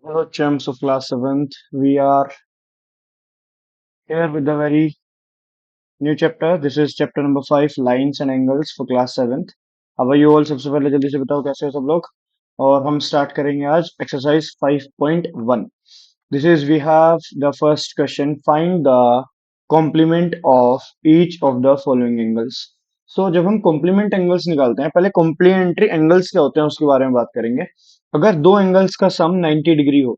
Hello, chums of class 7th. We are here with a very new chapter. This is chapter number 5, Lines and Angles for class 7th. How are you all? सबसे पहले जल्दी से बताओ कैसे हो सब लोग। और हम स्टार्ट करेंगे आज exercise 5.1. This is we have the first question. Find the complement of each of the following angles. So जब हम कॉम्प्लीमेंट एंगल्स निकालते हैं, पहले कॉम्प्लीमेंट्री एंगल्स क्या होते हैं उसके बारे में बात करेंगे। अगर दो एंगल्स का सम 90 डिग्री हो,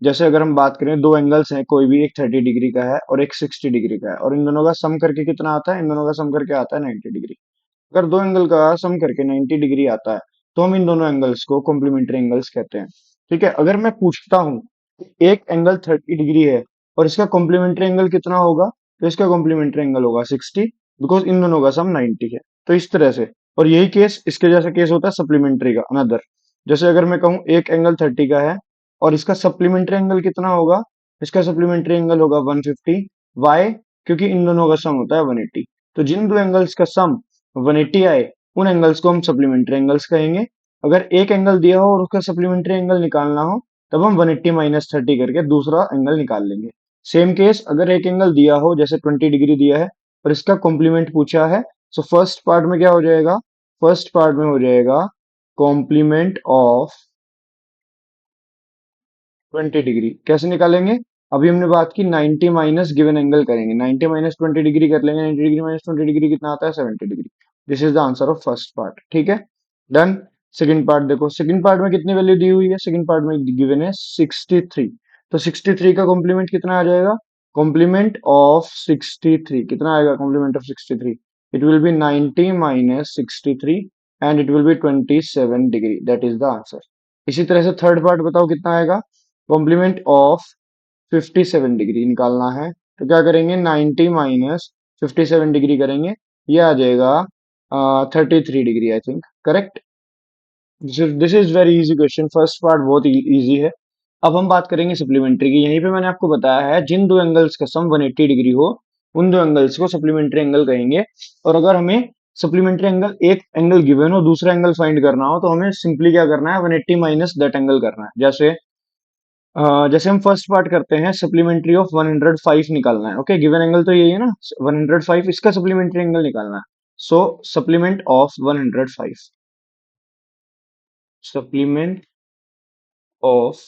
जैसे अगर हम बात करें दो एंगल्स हैं, कोई भी एक 30 डिग्री का है और एक 60 डिग्री का है, और इन दोनों का सम करके कितना आता है, इन दोनों का सम करके आता है 90 डिग्री। अगर दो एंगल का सम करके 90 डिग्री आता है तो हम इन दोनों एंगल्स को कॉम्प्लीमेंट्री एंगल्स कहते हैं। ठीक है, अगर मैं पूछता हूँ कि एक एंगल 30 डिग्री है और इसका कॉम्प्लीमेंट्री एंगल कितना होगा, तो इसका कॉम्प्लीमेंट्री एंगल होगा 60, बिकॉज इन दोनों का सम 90 है। तो इस तरह से, और यही केस इसके जैसा केस होता है सप्लीमेंट्री का अनदर। जैसे अगर मैं कहूँ एक एंगल 30 का है और इसका सप्लीमेंट्री एंगल कितना होगा, इसका सप्लीमेंट्री एंगल होगा 150। वाई? क्योंकि इन दोनों का सम होता है 180। तो जिन दो एंगल्स का सम 180 आए उन एंगल्स को हम सप्लीमेंट्री एंगल्स कहेंगे। अगर एक एंगल दिया हो और उसका सप्लीमेंट्री एंगल निकालना हो तब हम 180 माइनस 30 करके दूसरा एंगल निकाल लेंगे। सेम केस अगर एक एंगल दिया हो, जैसे 20 डिग्री दिया है और इसका कॉम्प्लीमेंट पूछा है, सो फर्स्ट पार्ट में क्या हो जाएगा, फर्स्ट पार्ट में हो जाएगा कॉम्प्लीमेंट ऑफ 20 डिग्री। कैसे निकालेंगे? अभी हमने बात की 90 माइनस गिवन एंगल करेंगे, 90 माइनस 20 डिग्री कर लेंगे। 90 डिग्री माइनस 20 डिग्री कितना आता है, 70 degree. This is the answer of first part. ठीक है, डन। सेकंड पार्ट देखो, सेकंड पार्ट में कितनी वैल्यू दी हुई है, सेकंड पार्ट में गिवन है 63। तो 63 का कॉम्प्लीमेंट कितना आ जाएगा, कॉम्प्लीमेंट ऑफ 63 कितना आएगा, complement of 63, it will be 90 minus 63 and it will be 27 degree. That is the answer. इसी तरह से थर्ड पार्ट बताओ कितना आएगा, कॉम्प्लीमेंट ऑफ 57 डिग्री निकालना है। तो क्या करेंगे, 90 माइनस 57 डिग्री करेंगे, ये आ जाएगा 33 degree, I think correct. This is very easy question, first part बहुत इजी है। अब हम बात करेंगे सप्लीमेंट्री की। यहीं पे मैंने आपको बताया है जिन दो एंगल्स का सम 180 डिग्री हो उन दो एंगल्स को सप्लीमेंट्री एंगल कहेंगे। और अगर हमें सप्लीमेंट्री एंगल, एक एंगल गिवन हो दूसरा एंगल फाइंड करना हो, तो हमें सिंपली क्या करना है, 180 माइनस दैट एंगल करना है। जैसे हम फर्स्ट पार्ट करते हैं, सप्लीमेंट्री ऑफ 105 निकालना है। ओके, गिवन एंगल तो यही है ना 105, इसका सप्लीमेंट्री एंगल निकालना है। सो सप्लीमेंट ऑफ 105, सप्लीमेंट ऑफ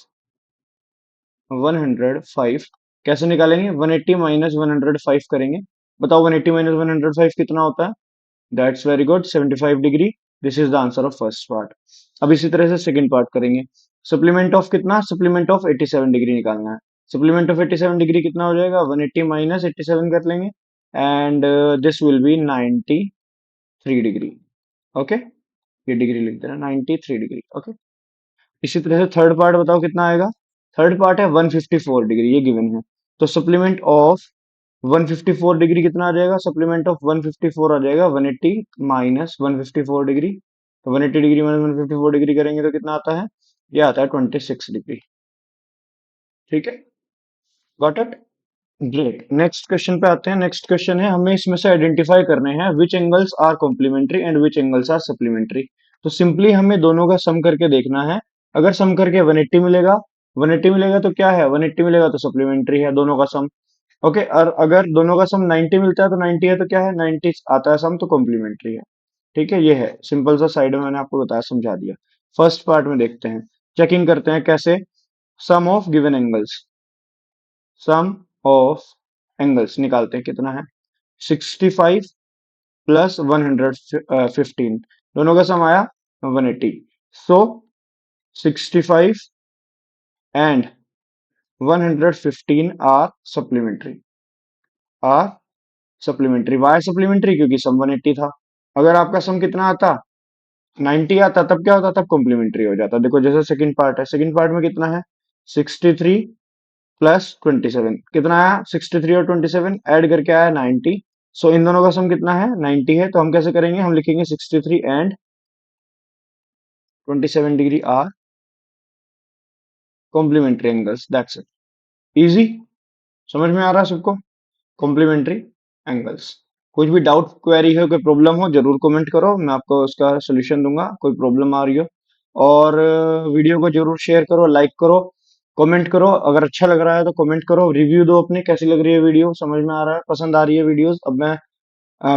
105 कैसे निकालेंगे, 180 माइनस 105 करेंगे। बताओ 180 माइनस 105 कितना होता है, that's very good, 75 degree. This is the answer of first part. अब इसी तरह से सेकंड पार्ट करेंगे। सप्लीमेंट ऑफ कितना, सप्लीमेंट ऑफ 87 डिग्री निकालना है। सप्लीमेंट ऑफ 87 डिग्री कितना हो जाएगा, 180 माइनस 87 कर लेंगे and this will be 93 degree. Okay, ये डिग्री लिख देना, 93 डिग्री। ओके, इसी तरह से थर्ड पार्ट बताओ कितना आएगा। थर्ड पार्ट है 154 डिग्री, ये गिवन है। तो सप्लीमेंट ऑफ 154 डिग्री कितना आ जाएगा, सप्लीमेंट ऑफ 154 आ जाएगा 180 माइनस 154 डिग्री। तो 180 डिग्री माइनस 154 डिग्री करेंगे तो कितना आता है, ये आता है 26 डिग्री। ठीक है, got it, great. Next question पे आते हैं। नेक्स्ट क्वेश्चन है, हमें इसमें से आइडेंटिफाई करने हैं which angles are complementary and which angles are supplementary. तो सिंपली हमें दोनों का सम करके देखना है। अगर सम करके 180 मिलेगा, 180 मिलेगा तो क्या है, 180 मिलेगा तो सप्लीमेंट्री है दोनों का सम। ओके, और अगर दोनों का सम 90 मिलता है तो 90 है तो क्या है, 90 आता है सम तो कॉम्प्लीमेंट्री है। ठीक है, ये है सिंपल सा, साइड में मैंने आपको बताया, समझा दिया। फर्स्ट पार्ट में देखते हैं, चेकिंग करते हैं कैसे। Sum of given angles, sum of angles निकालते हैं, कितना है 65 प्लस 115, दोनों का सम आया 180। So 65 and 115 are supplementary, are supplementary. Why supplementary क्योंकि सम 180 था। अगर आपका सम कितना आता, 90 आता, तब क्या होता, तब कॉम्प्लीमेंट्री हो जाता। देखो जैसे सेकंड पार्ट है, सेकंड पार्ट में कितना है 63 प्लस 27, कितना आया 63 और 27 ऐड करके आया 90। सो इन दोनों का सम कितना है 90 है। तो हम कैसे करेंगे, हम लिखेंगे 63 and 27 degree are complementary angles, that's it, easy. समझ में आ रहा है सबको, कॉम्प्लीमेंट्री एंगल्स। कुछ भी डाउट क्वेरी हो, कोई प्रॉब्लम हो, जरूर कमेंट करो, मैं आपको उसका सोल्यूशन दूंगा, कोई प्रॉब्लम आ रही हो। और वीडियो को जरूर शेयर करो, लाइक करो, कमेंट करो, अगर अच्छा लग रहा है तो कमेंट करो, रिव्यू दो अपने, कैसी लग रही है वीडियो, समझ में आ रहा है, पसंद आ रही है वीडियोस। अब मैं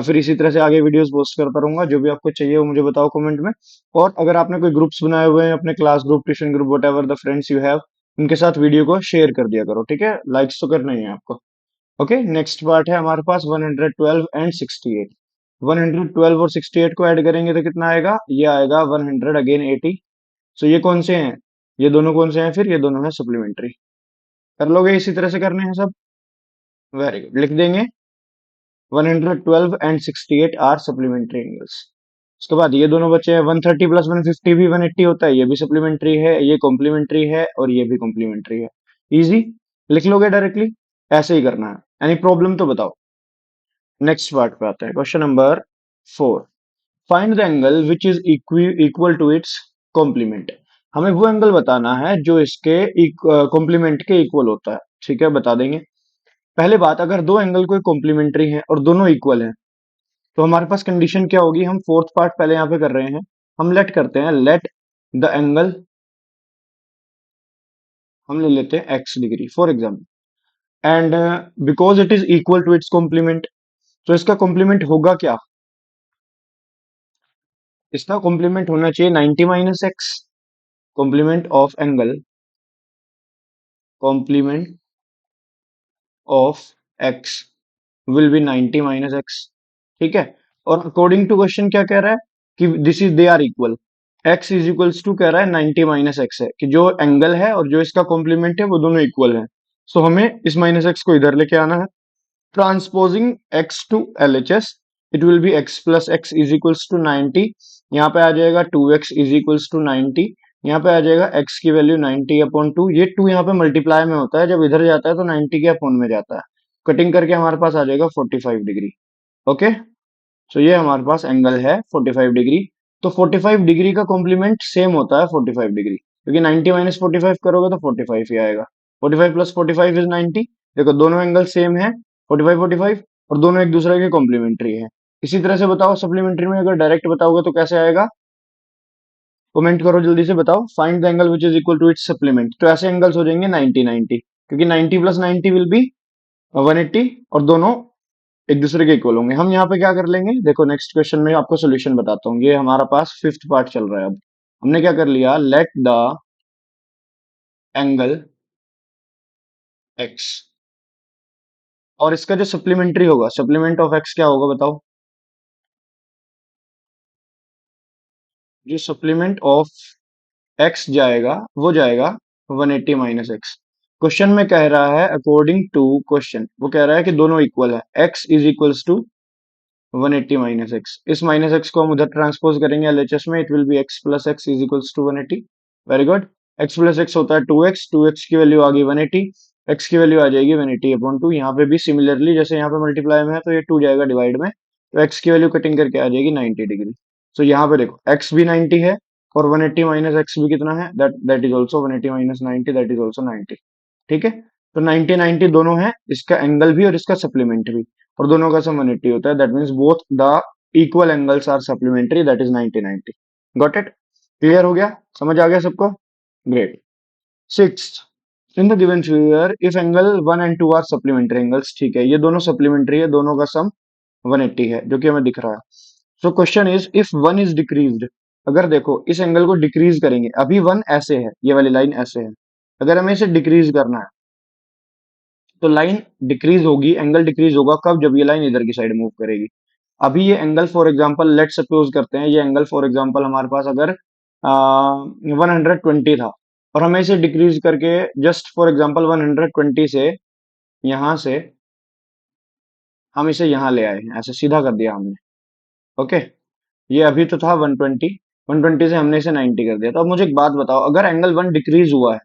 फिर इसी तरह से आगे वीडियोस पोस्ट करता रहूंगा। जो भी आपको चाहिए वो मुझे बताओ कमेंट में। और अगर आपने कोई ग्रुप्स बनाए हुए हैं, अपने class group, tuition group, what ever the friends you have, उनके साथ वीडियो को शेयर कर दिया करो, ठीक है, लाइक्स तो करना ही है आपको। ओके, नेक्स्ट पार्ट है हमारे पास 112 एंड 68। 112 और 68 को ऐड करेंगे तो कितना आएगा, ये आएगा 100 अगेन 80। सो ये कौन से हैं, ये दोनों कौन से हैं, फिर ये दोनों हैं सप्लीमेंट्री। कर लोगे, इसी तरह से करने हैं सब। वेरी गुड, लिख देंगे 112 एंड 68 आर सप्लीमेंट्री एंगल्स। उसके बाद ये दोनों बचे हैं 130 प्लस 150 भी 180 होता है, ये भी सप्लीमेंट्री है, ये कॉम्प्लीमेंट्री है और ये भी कॉम्प्लीमेंट्री है। इजी, लिख लोगे डायरेक्टली, ऐसे ही करना है। एनी प्रॉब्लम तो बताओ। नेक्स्ट पार्ट पे आते हैं, question number 4। Find the angle which is equal to its complement. हमें वो एंगल बताना है जो इसके कॉम्प्लीमेंट के इक्वल होता है, ठीक है, बता देंगे। पहले बात, अगर दो एंगल कोई कॉम्प्लीमेंट्री हैं और दोनों इक्वल हैं, तो हमारे पास कंडीशन क्या होगी, हम फोर्थ पार्ट पहले यहाँ पे कर रहे हैं। हम लेट करते हैं, लेट द एंगल, हम ले लेते हैं x degree for example, and because it is equal to its complement, तो इसका कॉम्प्लीमेंट होगा क्या, इसका कॉम्प्लीमेंट होना चाहिए 90 minus x. Complement of angle, complement of x will be 90 minus x, ठीक है। और अकॉर्डिंग टू क्वेश्चन क्या कह रहा है कि this is they are equal, x is equals to कह रहा है 90 माइनस एक्स है, कि जो एंगल है और जो इसका कॉम्प्लीमेंट है वो दोनों इक्वल है। सो हमें इस माइनस एक्स को इधर लेके आना है। Transposing x to LHS, it will be x plus x is equals to 90। यहाँ पे आ जाएगा 2x इज इक्वल्स टू 90। यहाँ पे आ जाएगा x की वैल्यू 90 अपॉन 2, ये 2 यहाँ पे मल्टीप्लाई में होता है, जब इधर जाता है तो 90 के अपॉन में जाता है। कटिंग करके हमारे पास आ जाएगा 45 डिग्री। ओके, सो ये हमारे पास एंगल है 45 डिग्री। तो 45 डिग्री का कॉम्प्लीमेंट सेम होता है 45 डिग्री, क्योंकि 90 माइनस 45 करोगे तो 45 ही आएगा। 45 प्लस 45 इज 90। देखो दोनों एंगल सेम है, 45 45, और दोनों एक दूसरे के कॉम्प्लीमेंट्री है। इसी तरह से बताओ सप्लीमेंट्री में अगर डायरेक्ट बताओगे तो कैसे आएगा, कमेंट करो जल्दी से, बताओ। Find the angle which is equal to its supplement, तो ऐसे एंगल्स हो जाएंगे 90 90, क्योंकि 90 प्लस 90 विल बी 180, और दोनों एक दूसरे के इक्वल होंगे। हम यहाँ पे क्या कर लेंगे, देखो नेक्स्ट क्वेश्चन में आपको सोल्यूशन बताता हूँ। ये हमारा पास फिफ्थ पार्ट चल रहा है। अब हमने क्या कर लिया, लेट द एंगल एक्स, और इसका जो सप्लीमेंट्री होगा, सप्लीमेंट ऑफ एक्स क्या होगा बताओ। जो सप्लीमेंट ऑफ एक्स जाएगा वो जाएगा 180 माइनस एक्स। क्वेश्चन में कह रहा है, अकॉर्डिंग टू क्वेश्चन वो कह रहा है कि दोनों इक्वल है, x is equals to 180 minus x. इस माइनस एक्स को हम उधर ट्रांसपोज करेंगे एलएचएस में, it will be x plus x is equals to 180। Very good, x plus x होता है 2x, 2x की वैल्यू आ गई 180, एक्स की वैल्यू आ जाएगी 180 अपॉन 2। यहाँ पे भी सिमिलरली जैसे यहाँ पे मल्टीप्लाई में है तो ये 2 जाएगा डिवाइड में, तो एक्स की वैल्यू कटिंग करके आ जाएगी 90 डिग्री। सो यहाँ पे देखो एक्स भी 90 है और 180 माइनस एक्स भी कितना है, that that is also 180 minus 90, that is also 90, ठीक है। तो 90 90 दोनों है, इसका एंगल भी और इसका सप्लीमेंट भी, और दोनों का सम 180 होता है। That means both the equal angles are supplementary, that is 90 90। Got it, clear हो गया, समझ आ गया सबको, great. Sixth, in the given figure if angle 1 and 2 are supplementary angles, ठीक है, ये दोनों सप्लीमेंट्री है, दोनों का सम 180 है जो कि हमें दिख रहा है। So question is if one is decreased, अगर देखो इस एंगल को डिक्रीज करेंगे, अभी वन ऐसे है, ये वाली लाइन ऐसे है, अगर हमें इसे डिक्रीज करना है तो लाइन डिक्रीज होगी, एंगल डिक्रीज होगा कब, जब ये लाइन इधर की साइड मूव करेगी। अभी ये angle for example let suppose करते हैं, ये एंगल फॉर एग्जांपल हमारे पास अगर 120 था, और हमें इसे डिक्रीज करके जस्ट फॉर एग्जांपल 120 से यहां से हम इसे यहां ले आए हैं, ऐसे सीधा कर दिया हमने। ओके, ये अभी तो था 120, 120 से हमने इसे 90 कर दिया। तो अब मुझे एक बात बताओ, अगर एंगल 1 डिक्रीज हुआ है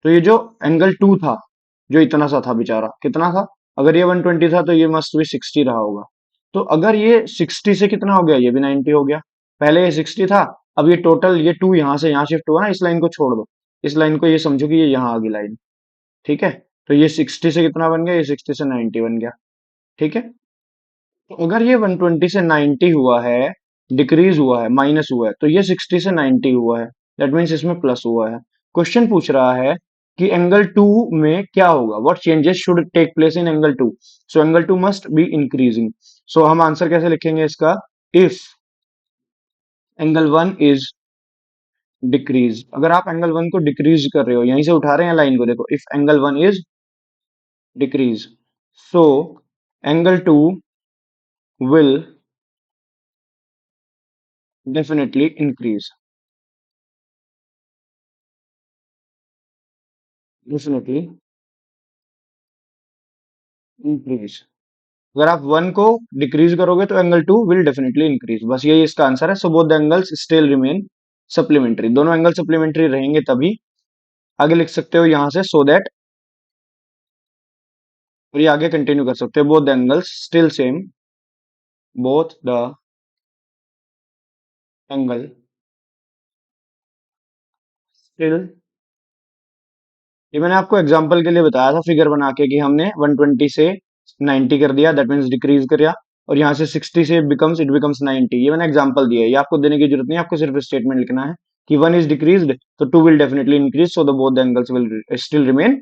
तो ये जो एंगल 2 था, जो इतना सा था बेचारा, कितना था, अगर ये 120 था तो ये मस्ट भी 60 रहा होगा। तो अगर ये 60 से कितना हो गया, ये भी 90 हो गया। पहले ये 60 था, अब ये टोटल ये 2 यहां से यहां शिफ्ट हुआ ना, इस लाइन को छोड़ दो, इस लाइन को ये समझो कि ये यहां आ गई लाइन, ठीक है। तो ये 60 से कितना बन गया, ये 60 से 90 बन गया, ठीक है। तो अगर ये 120 से 90 हुआ है, डिक्रीज हुआ है, माइनस हुआ है, तो ये 60 से 90 हुआ है, दैट मीन्स इसमें प्लस हुआ है। क्वेश्चन पूछ रहा है कि एंगल टू में क्या होगा, what changes should take place in angle two. So angle two must be increasing. So हम आंसर कैसे लिखेंगे इसका, if angle one is decrease. अगर आप एंगल वन को डिक्रीज कर रहे हो, यहीं से उठा रहे हैं लाइन को, देखो if angle one is decrease, so angle two will definitely increase, definitely increase. अगर आप वन को डिक्रीज करोगे तो angle two will definitely increase, बस यही इसका आंसर है। So both the angles still remain supplementary, दोनों एंगल सप्लीमेंट्री रहेंगे तभी। आगे लिख सकते हो यहां से सो दैट, और ये आगे कंटिन्यू कर सकते हो, both the angles still same, both the angle still. ये मैंने आपको एग्जांपल के लिए बताया था फिगर बना के, कि हमने 120 से 90 कर दिया, दैट मीन्स डिक्रीज कर, और यहाँ से 60 से इट बिकम्स 90। ये मैंने एग्जांपल दिया है, ये आपको देने की जरूरत नहीं है, आपको सिर्फ स्टेटमेंट लिखना है कि वन इज डिक्रीज्ड तो two will definitely increase, so the both the angles will still remain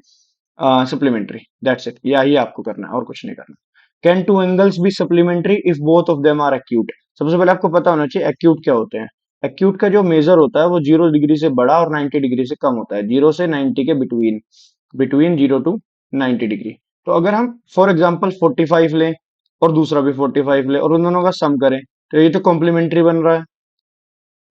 supplementary. That's it, यही आपको करना है और कुछ नहीं करना। Can two angles be supplementary if both of them are acute. सबसे पहले आपको पता होना चाहिए एक्यूट क्या होते हैं। एक्यूट का जो मेजर होता है वो 0 डिग्री से बड़ा और 90 डिग्री से कम होता है, 0 से 90 के बिटवीन, बिटवीन 0 to 90 डिग्री। तो अगर हम फॉर एग्जाम्पल 45 लें और दूसरा भी 45 ले और उन दोनों का सम करें, तो ये तो कॉम्प्लीमेंट्री बन रहा है,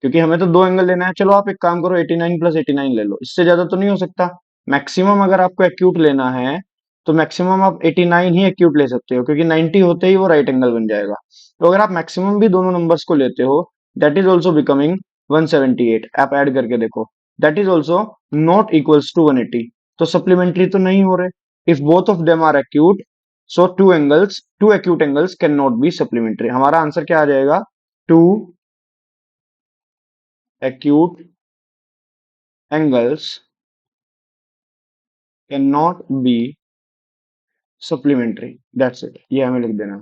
क्योंकि हमें तो दो एंगल लेना है। चलो आप एक काम करो, 89 + 89 ले लो, इससे ज्यादा तो नहीं हो सकता। मैक्सिमम अगर आपको एक्यूट लेना है तो मैक्सिमम आप 89 ही एक्यूट ले सकते हो, क्योंकि 90 होते ही वो राइट एंगल बन जाएगा। तो अगर आप मैक्सिमम भी दोनों नंबर्स को लेते हो, दैट इज ऑल्सो बिकमिंग 178। आप ऐड करके देखो, that is also not equals to 180। तो सप्लीमेंट्री तो नहीं हो रहे। If both of them are acute, so two acute angles can not be supplementary. हमारा आंसर क्या आ जाएगा, two acute angles cannot be supplementary, that's it, ये हमें लिख देना है।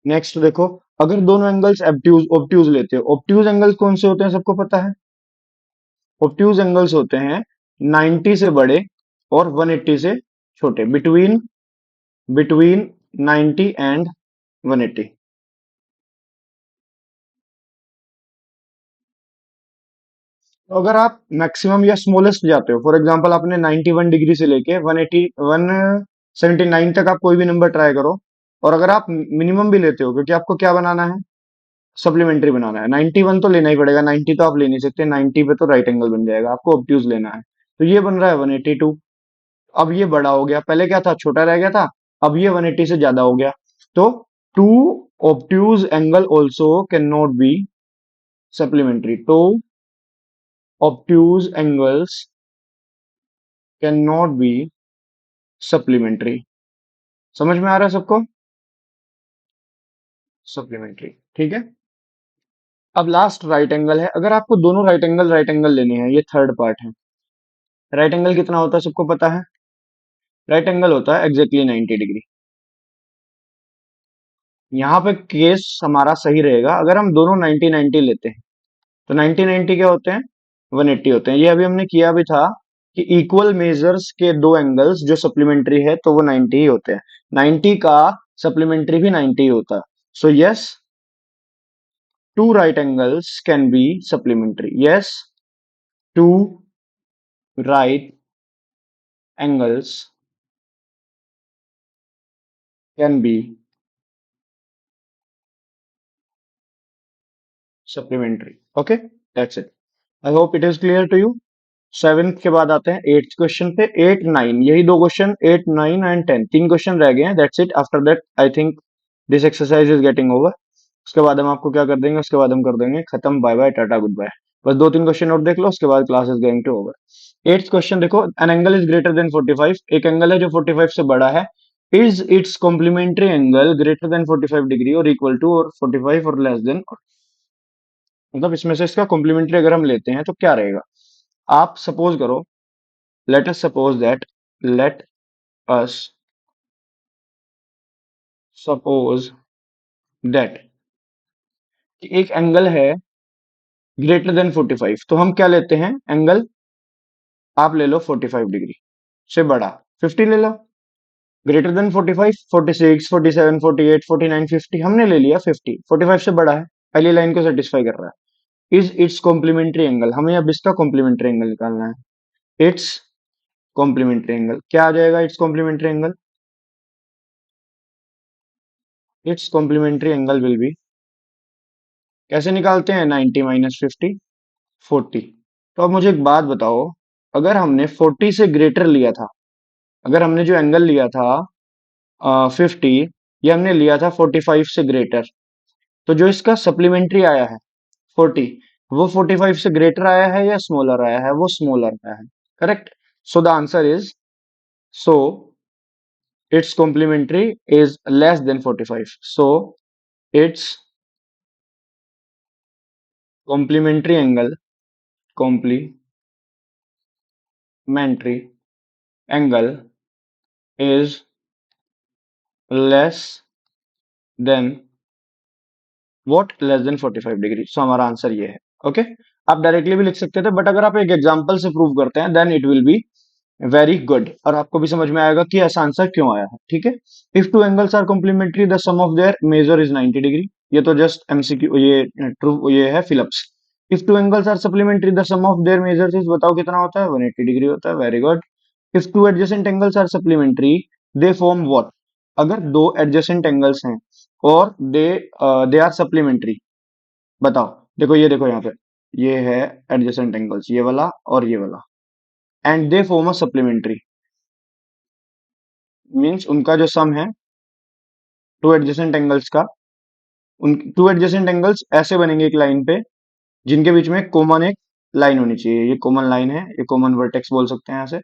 नेक्स्ट देखो, अगर दोनों एंगल्स ऑब्ट्यूज ऑब्ट्यूज लेते हो, ऑब्ट्यूज एंगल्स कौन से होते हैं सबको पता है। ऑब्ट्यूज एंगल्स होते हैं 90 से बड़े और 180 से छोटे, बिटवीन बिटवीन 90 एंड 180। तो अगर आप मैक्सिमम या स्मॉलेस्ट जाते हो, फॉर एग्जांपल आपने 91 डिग्री से लेके 180 179 तक आप कोई भी नंबर ट्राई करो, और अगर आप मिनिमम भी लेते हो, क्योंकि आपको क्या बनाना है, सप्लीमेंट्री बनाना है, 91 तो लेना ही पड़ेगा, 90 तो आप ले नहीं सकते, 90 पे तो राइट एंगल बन जाएगा, आपको ऑब्ट्यूज लेना है। तो ये बन रहा है 182। अब ये बड़ा हो गया, पहले क्या था, छोटा रह गया था, अब ये 180 से ज्यादा हो गया। तो two obtuse angle also can not be supplementary, two obtuse angles cannot be supplementary। समझ में आ रहा है सबको, सप्लीमेंट्री, ठीक है। अब लास्ट राइट एंगल है। अगर आपको दोनों राइट एंगल लेने हैं, ये थर्ड पार्ट है। राइट एंगल कितना होता है सबको पता है, राइट एंगल होता है एग्जैक्टली 90 डिग्री। यहाँ पे केस हमारा सही रहेगा अगर हम दोनों 90 90 लेते हैं। तो 90 90 क्या होते हैं, 180 होते हैं। ये अभी हमने किया भी था कि इक्वल मेजर्स के दो एंगल्स जो सप्लीमेंट्री है तो वो 90 ही होते हैं। 90 का सप्लीमेंट्री भी 90 ही होता है। So yes, two right angles can be supplementary. Yes, two right angles can be supplementary. Okay, that's it. I hope it is clear to you. Seventh के बाद आते हैं एट्थ क्वेश्चन पे। 8 9, यही दो क्वेश्चन, 8 9 एंड 10, तीन क्वेश्चन रह गए हैं, that's it. After that I think this exercise is getting over. उसके बाद हम आपको क्या कर देंगे, उसके बाद हम कर देंगे खत्म, bye bye tata good bye. बस दो तीन क्वेश्चन और देख लो, उसके बाद class is going to over. Eighth question देखो, an angle is greater than 45। एक एंगल है जो 45 से बड़ा है। Is its complementary angle greater than 45 degree और इक्वल टू और 45 और लेस देन, मतलब इसमें से इसका कॉम्प्लीमेंट्री अगर हम लेते हैं तो क्या रहेगा। आप सपोज करो, let us suppose that let us suppose that एक एंगल है ग्रेटर देन 45। तो हम क्या लेते हैं, एंगल आप ले लो 45 डिग्री से बड़ा, 50 ले लो, ग्रेटर देन 45, 46, 47, 48, 49, 50, हमने ले लिया 50, 45 से बड़ा है, पहली लाइन को सेटिस्फाई कर रहा है। इज इट्स कॉम्प्लीमेंट्री एंगल, हमें अब इसका कॉम्प्लीमेंट्री एंगल निकालना है। इट्स कॉम्प्लीमेंट्री एंगल क्या आ जाएगा? It's complementary angle, it's complementary angle will be, कैसे निकालते हैं? 90 माइनस 50, 40। तो अब मुझे एक बात बताओ, अगर हमने 40 से ग्रेटर लिया था, अगर हमने जो एंगल लिया था 50, ये हमने लिया था 45 से ग्रेटर, तो जो इसका सप्लीमेंट्री आया है 40, वो 45 से ग्रेटर आया है या स्मॉलर आया है? वो स्मॉलर आया है, correct. So the answer is, so its complementary is less than 45, so its complementary angle, complementary angle is less than what, less than 45 degree. So हमारा आंसर ये है। ओके, आप डायरेक्टली भी लिख सकते थे, बट अगर आप एक एग्जांपल से प्रूव करते हैं then it will be very good, और आपको भी समझ में आएगा कि ऐसा आंसर क्यों आया है। ठीक है, if two angles are complementary the sum of their measure is 90 degree, ये तो जस्ट एमसीक्यू, ये ट्रू, ये है फिलिप्स। If two angles are supplementary the sum of their measures is, बताओ कितना होता है? 180 डिग्री होता है, very good. If two adjacent angles are supplementary they form what, अगर दो एडजेसेंट एंगल्स हैं और दे आर सप्लीमेंट्री, बताओ। देखो ये देखो यहाँ पे, ये है एडजेसेंट एंगल्स, ये वाला और ये वाला, and they form a supplementary, means उनका जो सम है टू एडजेसेंट एंगल्स का, उन टू एडजेसेंट एंगल्स ऐसे बनेंगे एक लाइन पे, जिनके बीच में कॉमन एक लाइन होनी चाहिए, ये कॉमन लाइन है, ये कॉमन वर्टेक्स बोल सकते हैं ऐसे।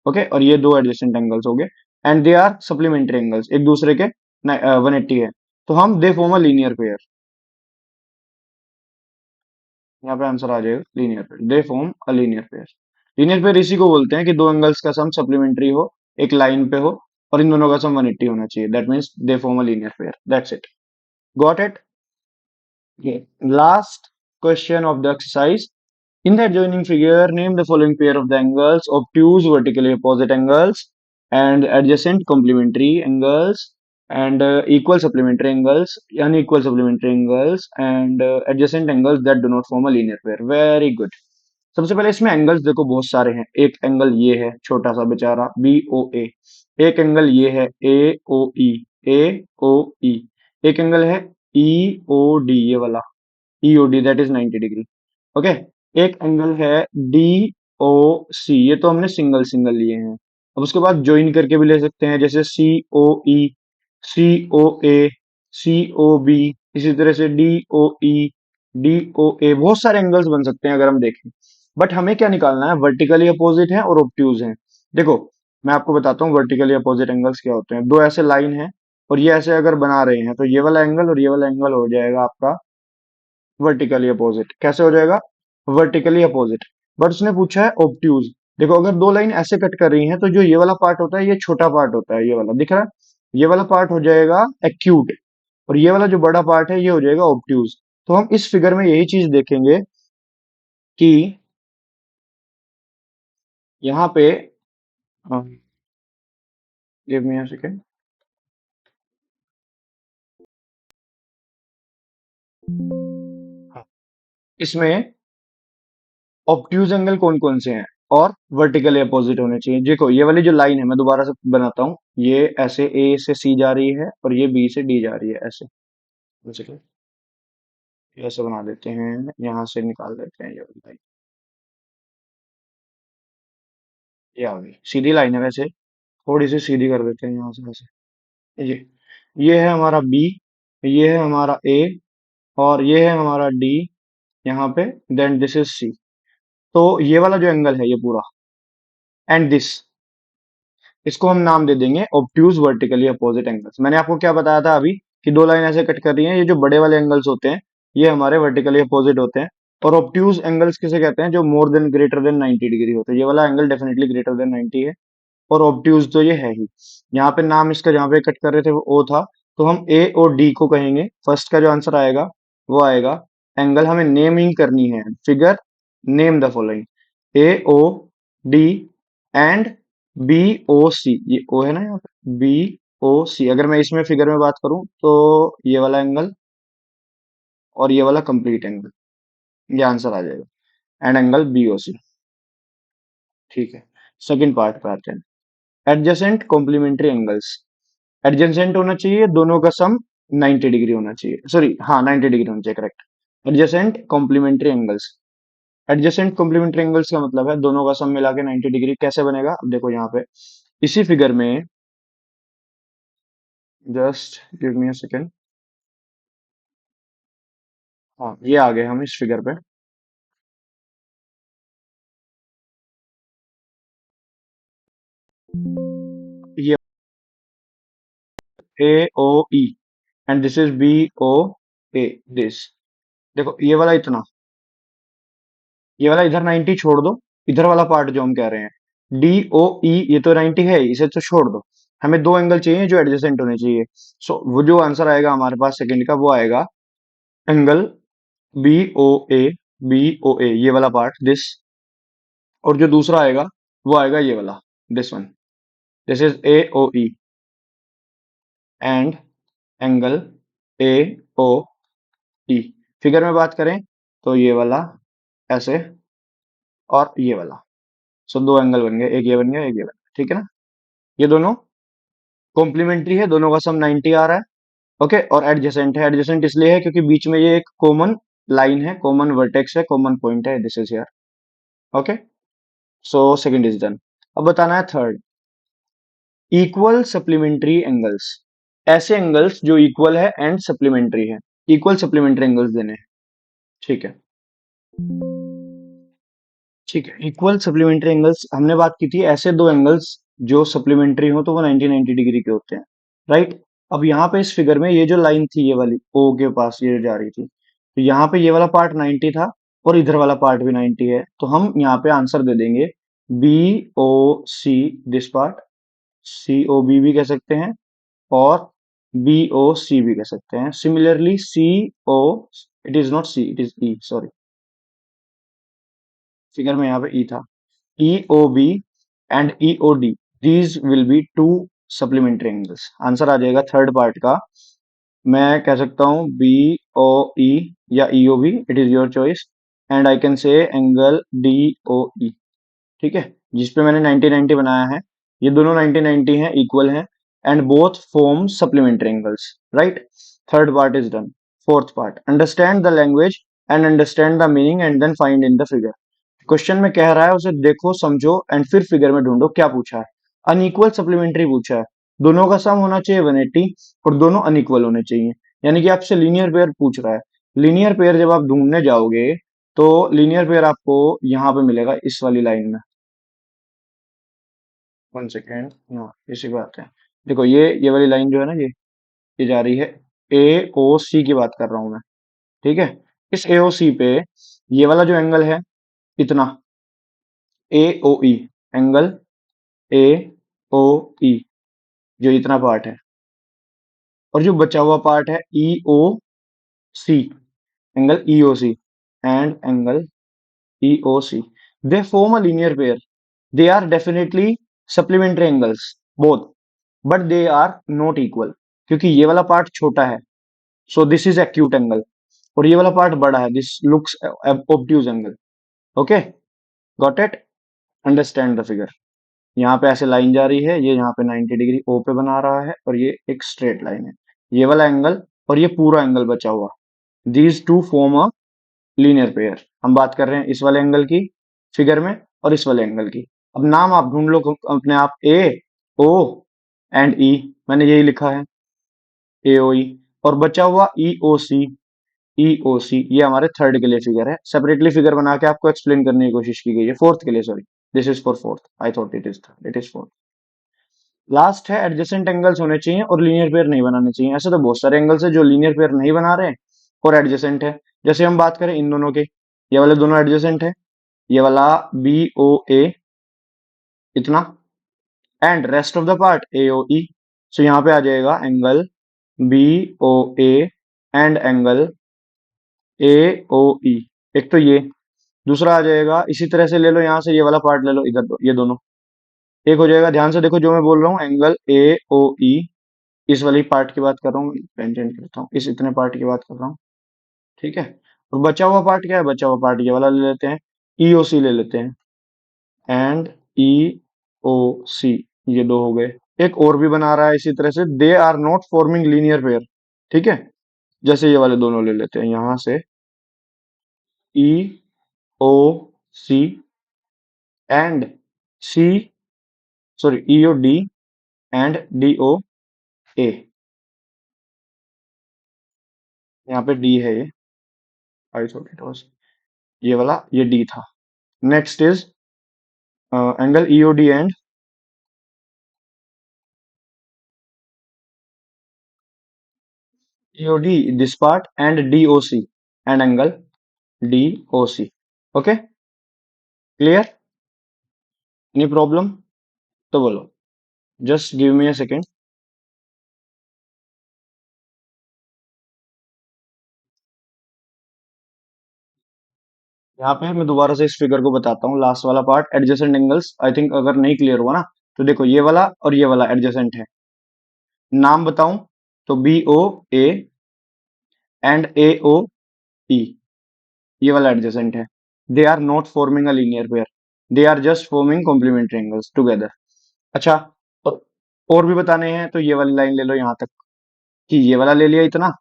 ओके, और ये दो एडजेसेंट एंगल्स हो गए, and they are supplementary angles, एक दूसरे के 180 है, तो हम they form a linear pair, यहाँ पे आंसर आ जाएगा linear pair, they form a linear pair. Linear pair इसी को बोलते हैं कि दो एंगल्स का सम सप्लीमेंट्री हो, एक लाइन पे हो, और इन दोनों का सम 180 होना चाहिए, that means they form a linear pair, that's it. Got it? Last question of the exercise, in the adjoining figure, name the following pair of the angles, obtuse vertically opposite angles and adjacent complementary angles and equal supplementary angles, unequal supplementary angles and adjacent angles that do not form a linear pair. Very good. सबसे पहले इसमें angles देखो बहुत सारे हैं। एक angle ये है छोटा सा बेचारा बी ओ ए, एक एंगल ये है ए ओ ई, ए ओ ई, एक एंगल है ई ओ डी, ये वाला EOD, that is 90 degree. Okay, एक एंगल है डी ओ सी, ये तो हमने सिंगल सिंगल लिए हैं। अब उसके बाद ज्वाइन करके भी ले सकते हैं, जैसे सी ओ ई, सी ओ ए, सी ओ बी, इसी तरह से डी ओ ई, डी ओ ए, बहुत सारे एंगल्स बन सकते हैं अगर हम देखें। बट हमें क्या निकालना है? वर्टिकली अपोजिट है और ऑब्ट्यूज है। देखो मैं आपको बताता हूँ वर्टिकली अपोजिट एंगल्स क्या होते हैं। दो ऐसे लाइन है और ये ऐसे अगर बना रहे हैं, तो ये वाला एंगल और ये वाला एंगल हो जाएगा आपका वर्टिकली अपोजिट। कैसे हो जाएगा? Vertically opposite. बट उसने पूछा है ऑब्ट्यूज। देखो अगर दो लाइन ऐसे कट कर रही हैं, तो जो ये वाला पार्ट होता है ये छोटा पार्ट होता है, ये वाला दिख रहा है, ये वाला पार्ट हो जाएगा एक्यूट, और ये वाला जो बड़ा पार्ट है ये हो जाएगा ऑब्ट्यूज। तो हम इस फिगर में यही चीज देखेंगे कि यहाँ पे, गिव मी अ सेकेंड, इसमें ऑब्ट्यूज एंगल कौन कौन से हैं और वर्टिकली अपोजिट होने चाहिए। देखो ये वाली जो लाइन है, मैं दोबारा से बनाता हूँ, ये ऐसे ए से सी जा रही है और ये बी से डी जा रही है, ऐसे बेसिकली ये ऐसे बना देते हैं, यहाँ से निकाल देते हैं ये वाली लाइन, ये आ गई सीधी लाइन है, वैसे थोड़ी सी सीधी कर देते हैं यहाँ से ऐसे। ये है हमारा बी, ये है हमारा ए, और ये है हमारा डी यहाँ पे, देन दिस इज सी। तो ये वाला जो एंगल है ये पूरा, एंड दिस, इसको हम नाम दे देंगे ऑब्ट्यूज वर्टिकली अपोजिट एंगल्स। मैंने आपको क्या बताया था अभी, कि दो लाइन ऐसे कट कर रही हैं, ये जो बड़े वाले एंगल्स होते हैं ये हमारे वर्टिकली अपोजिट होते हैं। और ऑब्ट्यूज एंगल्स किसे कहते हैं? जो more than greater than 90 degree होते हैं। ये वाला एंगल डेफिनेटली ग्रेटर देन 90 है, और ऑब्ट्यूज तो ये है ही। यहाँ पे नाम इसका जहाँ पे कट कर रहे थे वो ओ था, तो हम ए और डी को कहेंगे। फर्स्ट का जो आंसर आएगा वो आएगा, एंगल हमें नेमिंग करनी है, figure name the following, A O D and B O C, ये ओ है ना यहाँ पे, बी ओ सी, अगर मैं इसमें फिगर में बात करूं तो ये वाला एंगल और ये वाला कंप्लीट एंगल, ये आंसर आ जाएगा, एंड एंगल बी ओ सी। ठीक है, सेकंड पार्ट पे आते हैं। एडजेसेंट कॉम्प्लीमेंट्री एंगल्स, एडजेसेंट होना चाहिए, दोनों का सम 90 डिग्री होना चाहिए, सॉरी हाँ 90 डिग्री होना चाहिए, correct. Adjacent complementary angles, adjacent complementary angles का मतलब है दोनों का सम मिला के 90 डिग्री। कैसे बनेगा, अब देखो यहाँ पे इसी फिगर में, just give me a second. हाँ ये आ गए हम इस फिगर पे, ये A O E and this is B O A, this देखो ये वाला इतना, ये वाला इधर 90 छोड़ दो, इधर वाला पार्ट जो हम कह रहे हैं डी ओ ई, ये तो 90 है ही, इसे तो छोड़ दो। हमें दो एंगल चाहिए जो एडजेसेंट होने चाहिए। सो वो जो आंसर आएगा हमारे पास सेकंड का, वो आएगा एंगल बी ओ ए, बी ओ ए ये वाला पार्ट, दिस, और जो दूसरा आएगा वो आएगा ये वाला, this one, this is A O E and angle A O E. Figure में बात करें तो ये वाला ऐसे और ये वाला, सो दो एंगल बन गए, एक ये बन गया एक ये बन गया, ठीक है ना। ये दोनों कॉम्प्लीमेंट्री है, दोनों का सम 90 आ रहा है। ओके, और एडजेसेंट है, एडजेसेंट इसलिए है क्योंकि बीच में ये एक कॉमन लाइन है, कॉमन वर्टेक्स है, कॉमन पॉइंट है, this is here. Okay, so second is done. अब बताना है थर्ड, इक्वल सप्लीमेंट्री एंगल्स, ऐसे एंगल्स जो इक्वल है एंड सप्लीमेंट्री है, इक्वल सप्लीमेंट्री एंगल्स देने हैं। ठीक है, ठीक है, इक्वल सप्लीमेंट्री एंगल्स हमने बात की थी, ऐसे दो एंगल्स जो सप्लीमेंट्री हो तो वो 90 डिग्री के होते हैं, राइट। अब यहाँ पे इस फिगर में ये जो लाइन थी ये वाली ओ के पास ये जा रही थी, तो यहाँ पे ये वाला पार्ट 90 था और इधर वाला पार्ट भी 90 है, तो हम यहाँ पे आंसर दे देंगे B O C, this part, C O B भी कह सकते हैं और बी ओ सी भी कह सकते हैं। Similarly C O, it is not C, it is E, sorry, figure में यहाँ पे ई था, EOB and EOD, these will be two supplementary angles। Answer आ जाएगा थर्ड पार्ट का, मैं कह सकता हूँ BOE या EOB, it is your choice, and I can say angle DOE। ठीक है, जिसपे मैंने 90-90 बनाया है, ये दोनों 90-90 हैं, इक्वल हैं, and both form supplementary angles, right. Third part is done. Fourth part, understand the language and understand the meaning and then find in the figure. Question में कह रहा है उसे देखो समझो एंड फिर फिगर में ढूंढो, क्या पूछा है, अनइक्वल सप्लीमेंट्री पूछा है, दोनों का सम होना चाहिए 180 और दोनों अनइक्वल होने चाहिए, यानी कि आपसे लीनियर पेयर पूछ रहा है। लीनियर पेयर जब आप ढूंढने जाओगे तो लीनियर पेयर आपको यहाँ पे मिलेगा इस वाली लाइन में, वन सेकेंड, हाँ इसी बात है। देखो ये वाली लाइन जो है ना, ये जा रही है ए ओ सी की बात कर रहा हूं मैं, ठीक है। इस ए ओ सी पे ये वाला जो एंगल है इतना, ए O E, angle A O ई, जो इतना पार्ट है, और जो बचा हुआ पार्ट है E O C, angle E O C and angle E O C, they form a linear pair, they are definitely supplementary angles both, but they are not equal, क्योंकि ये वाला पार्ट छोटा है, so this is acute angle, और ये वाला part बड़ा है, this looks obtuse angle. Okay, got it, understand the figure. यहाँ पे ऐसे लाइन जा रही है, ये यहाँ पे 90 डिग्री ओ पे बना रहा है और ये एक स्ट्रेट लाइन है, ये वाला एंगल और ये पूरा एंगल बचा हुआ, these two form a linear pair. हम बात कर रहे हैं इस वाले एंगल की फिगर में और इस वाले एंगल की। अब नाम आप ढूंढ लो अपने आप, ए ओ एंड ई, मैंने यही लिखा है ए ओ ई, और बचा हुआ ई ओ सी, ई ओ सी ये हमारे थर्ड के लिए फिगर है, सेपरेटली फिगर बना के आपको एक्सप्लेन करने की कोशिश की गई है, फोर्थ के लिए, sorry, this is for fourth, I thought it is third, it is fourth. Last है एडजेसेंट एंगल्स होने चाहिए और लीनियर पेयर नहीं बनाने चाहिए। ऐसे तो बहुत सारे एंगल्स है जो लीनियर पेयर नहीं बना रहे हैं और एडजेसेंट है, जैसे हम बात करें इन दोनों के, ये वाले दोनों एडजेसेंट है, ये वाला बी ओ ए इतना and rest of the part A O E, so यहाँ पे आ जाएगा angle B O A and angle A O E, एक तो ये, दूसरा आ जाएगा इसी तरह से ले लो, यहाँ से ये वाला पार्ट ले लो, इधर दो, ये दोनों एक हो जाएगा। ध्यान से देखो जो मैं बोल रहा हूँ, एंगल ए ओ ई, इस वाली पार्ट की बात कर रहा हूँ, पेन चेंज करता हूँ, इस इतने पार्ट की बात कर रहा हूँ, ठीक है। और बचा हुआ पार्ट क्या है, बचा हुआ पार्ट ये वाला ले लेते हैं, ईओसी ले लेते हैं, एंड ई ओ सी, ये दो हो गए। एक और भी बना रहा है इसी तरह से, they are not forming linear pair, ठीक है। जैसे ये वाले दोनों ले लेते हैं, यहां से E O C and C, sorry E O D and D O A, यहाँ पे डी है ये, आई थॉट इट वाज ये वाला, ये डी था। Next is angle E O D and E O D, this part, and D O C, and angle D O C. Okay, clear, any problem? तो बोलो, just give me a second. यहाँ पे मैं दोबारा से इस figure को बताता हूँ, लास्ट वाला part adjacent angles, I think अगर नहीं क्लियर हुआ ना, तो देखो ये वाला और ये वाला एडजेसेंट है। नाम बताऊं तो B O A and A O ई, ये वाला एडजेसेंट है। They are not forming a linear pair, they are just forming complementary angles together. अच्छा, और, और भी बताने हैं तो ये वाली लाइन ले लो यहाँ तक, कि ये वाला ले लिया इतना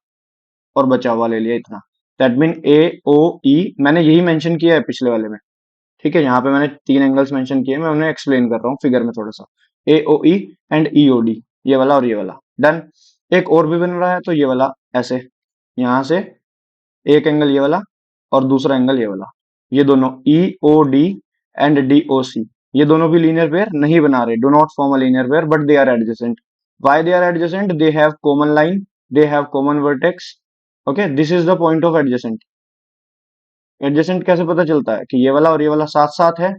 और बचा हुआ ले लिया इतना। दैट मीन ए ओ ई, मैंने यही मेंशन किया है पिछले वाले में, ठीक है। यहाँ पे मैंने तीन एंगल्स मेंशन किए, मैं उन्हें एक्सप्लेन कर रहा हूँ फिगर में थोड़ा सा। ए O E and E O D, ये वाला और ये वाला डन। एक और भी बन रहा है, तो ये वाला ऐसे, यहाँ से एक एंगल ये वाला और दूसरा एंगल ये वाला, ये दोनों E O D and D O C, ये दोनों भी लीनियर पेयर नहीं बना रहे, do not form a linear pair, but they are adjacent. Why they are adjacent? They have common line, they have common vertex. Okay, this is the point of adjacent. Adjacent कैसे पता चलता है? कि ये वाला और ये वाला साथ साथ है,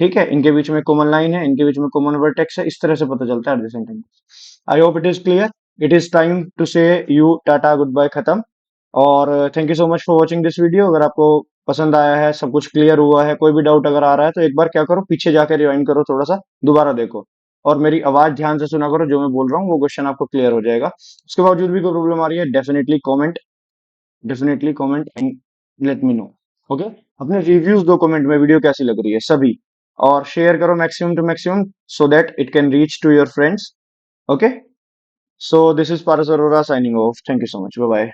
ठीक है, इनके बीच में कॉमन लाइन है, इनके बीच में कॉमन वर्टेक्स है, इस तरह से पता चलता है adjacent angles. I hope it is clear. It is time to say you tata good bye, खत्म। और thank you so much for watching this video. अगर आपको पसंद आया है, सब कुछ क्लियर हुआ है, कोई भी डाउट अगर आ रहा है, तो एक बार क्या करो, पीछे जाकर रिवाइंड करो, थोड़ा सा दोबारा देखो, और मेरी आवाज ध्यान से सुना करो, जो मैं बोल रहा हूँ वो क्वेश्चन आपको क्लियर हो जाएगा। उसके बावजूद भी कोई प्रॉब्लम आ रही है, definitely comment and let me know. Okay, अपने रिव्यूज दो कमेंट में, वीडियो कैसी लग रही है सभी, और शेयर करो maximum to maximum, so that it can reach to your friends. Okay, so this is Paras Arora signing off, thank you so much, bye bye.